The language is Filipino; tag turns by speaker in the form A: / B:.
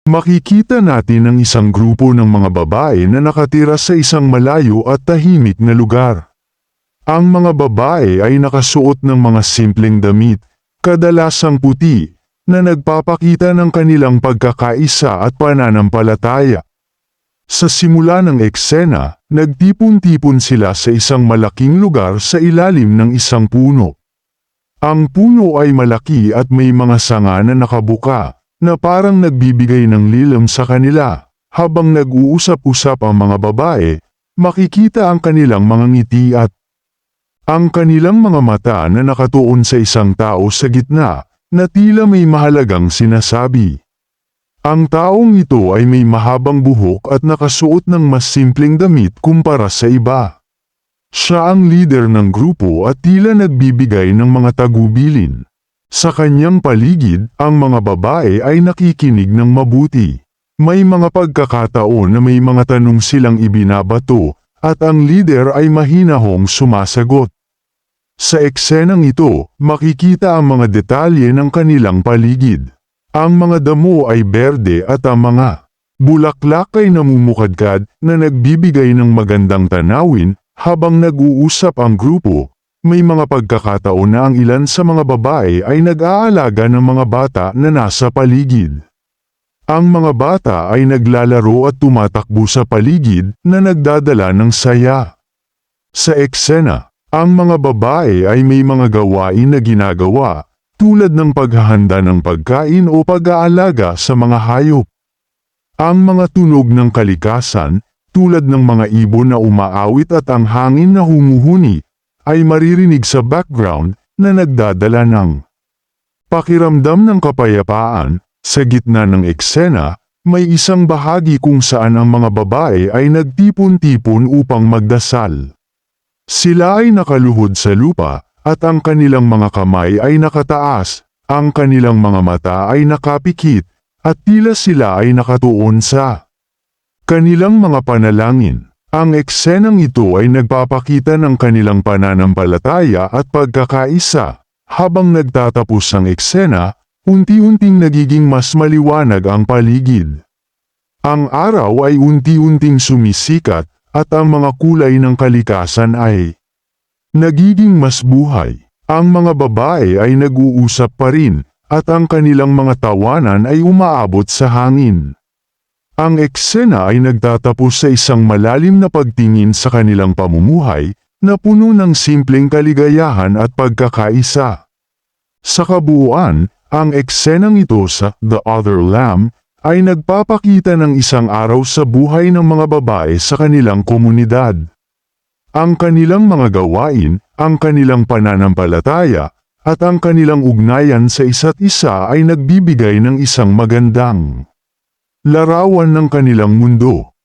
A: Makikita natin ang isang grupo ng mga babae na nakatira sa isang malayo at tahimik na lugar. Ang mga babae ay nakasuot ng mga simpleng damit, kadalasang puti, na nagpapakita ng kanilang pagkakaisa at pananampalataya. Sa simula ng eksena, nagtipon-tipon sila sa isang malaking lugar sa ilalim ng isang puno. Ang puno ay malaki at may mga sanga na nakabuka, na parang nagbibigay ng lilim sa kanila. Habang nag-uusap-usap ang mga babae, makikita ang kanilang mga ngiti at ang kanilang mga mata na nakatuon sa isang tao sa gitna, na tila may mahalagang sinasabi. Ang taong ito ay may mahabang buhok at nakasuot ng mas simpleng damit kumpara sa iba. Siya ang leader ng grupo at tila nagbibigay ng mga tagubilin. Sa kanyang paligid, ang mga babae ay nakikinig ng mabuti. May mga pagkakataon na may mga tanong silang ibinabato, at ang leader ay mahinahong sumasagot. Sa eksenang ito, makikita ang mga detalye ng kanilang paligid. Ang mga damo ay berde at ang mga bulaklak ay namumukadkad na nagbibigay ng magandang tanawin. Habang nag-uusap ang grupo, may mga pagkakataon na ang ilan sa mga babae ay nag-aalaga ng mga bata na nasa paligid. Ang mga bata ay naglalaro at tumatakbo sa paligid na nagdadala ng saya. Sa eksena, ang mga babae ay may mga gawain na ginagawa, tulad ng paghahanda ng pagkain o pag-aalaga sa mga hayop. Ang mga tunog ng kalikasan, tulad ng mga ibon na umaawit at ang hangin na humuhuni, ay maririnig sa background na nagdadala ng pakiramdam ng kapayapaan. Sa gitna ng eksena, may isang bahagi kung saan ang mga babae ay nagtipon-tipon upang magdasal. Sila ay nakaluhod sa lupa, at ang kanilang mga kamay ay nakataas, ang kanilang mga mata ay nakapikit, at tila sila ay nakatuon sa kanilang mga panalangin. Ang eksenang ito ay nagpapakita ng kanilang pananampalataya at pagkakaisa. Habang nagtatapos ang eksena, unti-unting nagiging mas maliwanag ang paligid. Ang araw ay unti-unting sumisikat, at ang mga kulay ng kalikasan ay nagiging mas buhay. Ang mga babae ay nag-uusap pa rin, at ang kanilang mga tawanan ay umaabot sa hangin. Ang eksena ay nagtatapos sa isang malalim na pagtingin sa kanilang pamumuhay, na puno ng simpleng kaligayahan at pagkakaisa. Sa kabuuan, ang eksenang ito sa The Other Lamb ay nagpapakita ng isang araw sa buhay ng mga babae sa kanilang komunidad. Ang kanilang mga gawain, ang kanilang pananampalataya, at ang kanilang ugnayan sa isa't isa ay nagbibigay ng isang magandang larawan ng kanilang mundo.